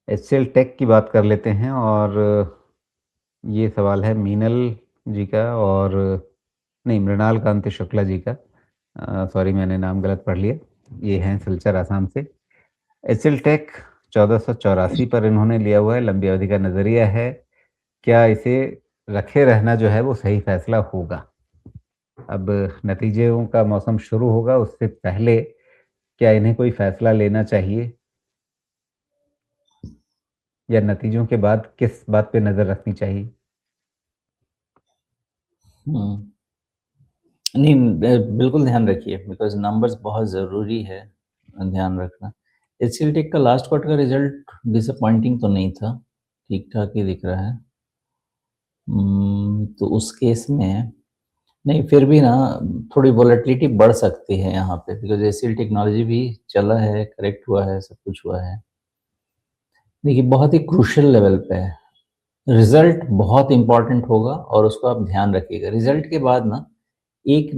HCL take की बात कर लेते हैं और ये सवाल है मीनल जी का और नहीं मृणाल कांति शुक्ला जी का। सॉरी मैंने नाम गलत पढ़ लिया। ये हैं सिलचर आसाम से। एचसीएल टेक 1484 पर इन्होंने लिया हुआ है, लंबी अवधि का नज़रिया है। क्या इसे रखे रहना जो है वो सही फैसला होगा? अब नतीजों का मौसम शुरू होगा, उससे पहले क्या इन्हें कोई फैसला लेना चाहिए या नतीजों के बाद किस बात पे नज़र रखनी चाहिए? नहीं, बिल्कुल ध्यान रखिए, बिकॉज नंबर्स बहुत ज़रूरी है ध्यान रखना। एचसीएल टेक का लास्ट क्वार्टर का रिजल्ट डिसअपॉइंटिंग तो नहीं था, ठीक ठाक ही दिख रहा है। तो उस केस में नहीं, फिर भी ना थोड़ी वॉलेटिलिटी बढ़ सकती है यहाँ पे, बिकॉज एचसीएल टेक्नोलॉजी भी चला है, करेक्ट हुआ है, सब कुछ हुआ है। देखिए, बहुत ही क्रूशियल लेवल पे है, रिजल्ट बहुत इंपॉर्टेंट होगा और उसको आप ध्यान रखिएगा। रिजल्ट के बाद ना एक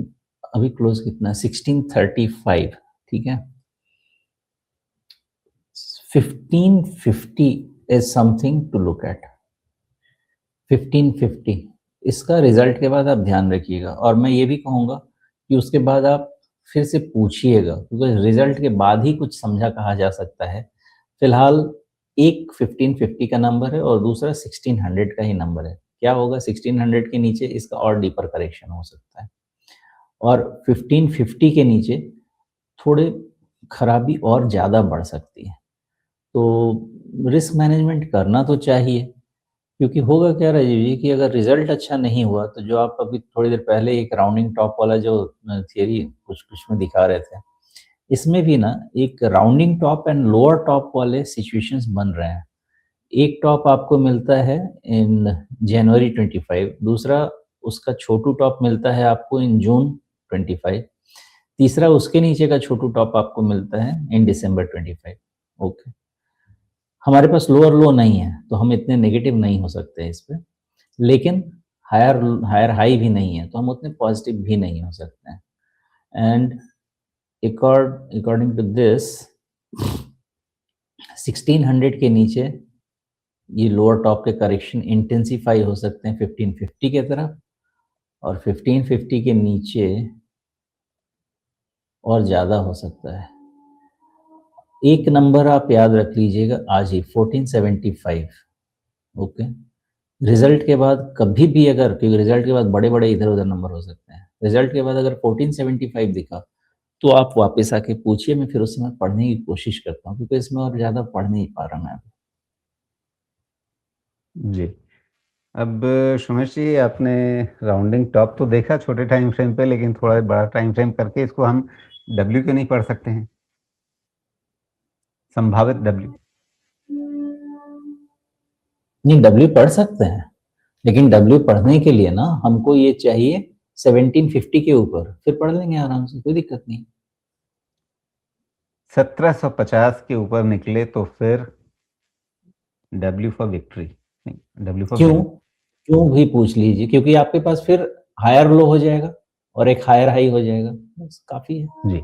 अभी क्लोज कितना 1635, ठीक है। 1550 is something to look at. 1550 इसका रिजल्ट के बाद आप ध्यान रखिएगा, और मैं ये भी कहूँगा कि उसके बाद आप फिर से पूछिएगा, क्योंकि रिजल्ट के बाद ही कुछ समझा कहा जा सकता है। फिलहाल एक 1550 का नंबर है और दूसरा 1600 का ही नंबर है। क्या होगा 1600 के नीचे, इसका और डीपर करेक्शन हो सकता है, और 1550 के नीचे थोड़े खराबी और ज़्यादा बढ़ सकती है। तो रिस्क मैनेजमेंट करना तो चाहिए, क्योंकि होगा क्या राजीव जी कि अगर रिजल्ट अच्छा नहीं हुआ तो जो आप अभी थोड़ी देर पहले एक राउंडिंग टॉप वाला जो थियरी कुछ कुछ में दिखा रहे थे, इसमें भी ना एक rounding top and lower top वाले सिचुएशंस बन रहे हैं। एक टॉप आपको मिलता है इन जनवरी 25, दूसरा उसका छोटू टॉप मिलता है आपको इन जून 25, तीसरा उसके नीचे का छोटू टॉप आपको मिलता है इन दिसंबर 25। ओके, हमारे पास लोअर लो नहीं है तो हम इतने नेगेटिव नहीं हो सकते इस पे, लेकिन हायर हायर हाई भी नहीं है तो हम उतने पॉजिटिव भी नहीं हो सकते हैं। एंड अकॉर्डिंग टू दिस 1600 के नीचे ये लोअर टॉप के करेक्शन इंटेंसिफाई हो सकते हैं 1550 के तरफ, और 1550 के नीचे और ज़्यादा हो सकता है। एक नंबर आप याद रख लीजिएगा आज ही, 1475। ओके, रिजल्ट के बाद कभी भी अगर, क्योंकि रिजल्ट के बाद बड़े बड़े इधर उधर नंबर हो सकते हैं, रिजल्ट के बाद अगर 1475 दिखा तो आप वापस आके पूछिए, मैं फिर उस समय पढ़ने की कोशिश करता हूँ, क्योंकि इसमें और ज़्यादा पढ़ नहीं पा रहा मैं अभी। जी। अब सुमेश जी, आपने राउंडिंग टॉप तो देखा छोटे टाइम फ्रेम पे, लेकिन थोड़ा बड़ा टाइम फ्रेम करके इसको हम डब्ल्यू क्यों नहीं पढ़ सकते हैं? संभावित डब्ल्यू। नहीं, डब्ल्यू पढ़ सकते हैं, लेकिन डब्ल्यू पढ़ने के लिए ना हमको ये चाहिए 1750 के ऊपर, फिर पढ़ लेंगे आराम से, कोई दिक्कत नहीं। 1750 के ऊपर निकले तो फिर डब्ल्यू फॉर विक्ट्री, नहीं डब्ल्यू फॉर क्यों? विन। क्यों भी पूछ लीजिए, क्योंकि आपके पास फिर हायर लो हो जाएगा और एक हायर हाई हो जाएगा, बस काफी है। जी,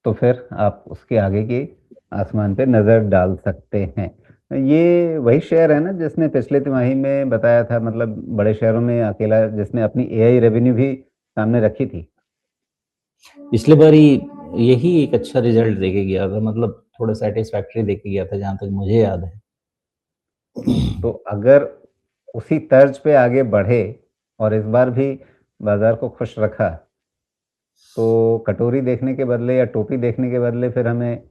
तो फिर आप उसके आगे के आसमान पे नजर डाल सकते हैं। ये वही शेयर है ना जिसने पिछले तिमाही में बताया था, मतलब बड़े शहरों में अकेला जिसने अपनी एआई रेवेन्यू भी सामने रखी थी। पिछले बार ही यही एक अच्छा रिजल्ट देके गया था, मतलब थोड़ा सेटिस्फैक्टरी देके गया था जहां तक मुझे याद है। तो अगर उसी तर्ज पे आगे बढ़े और इस बार भी बाजार को खुश रखा, तो कटोरी देखने के बदले या टोपी देखने के बदले फिर हमें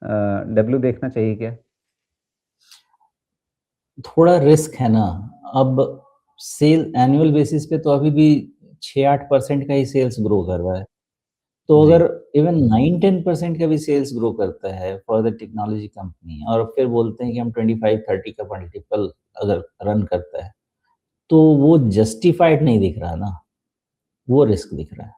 डब्ल्यू देखना चाहिए क्या? थोड़ा रिस्क है ना। अब सेल एनुअल बेसिस पे तो अभी भी 6-8% का ही सेल्स ग्रो कर रहा है, तो जी। अगर इवन 9-10% का भी सेल्स ग्रो करता है फॉर द टेक्नोलॉजी कंपनी, और फिर बोलते हैं कि हम 25-30 का मल्टीपल अगर रन करता है, तो वो जस्टिफाइड नहीं दिख रहा ना, वो रिस्क दिख रहा है।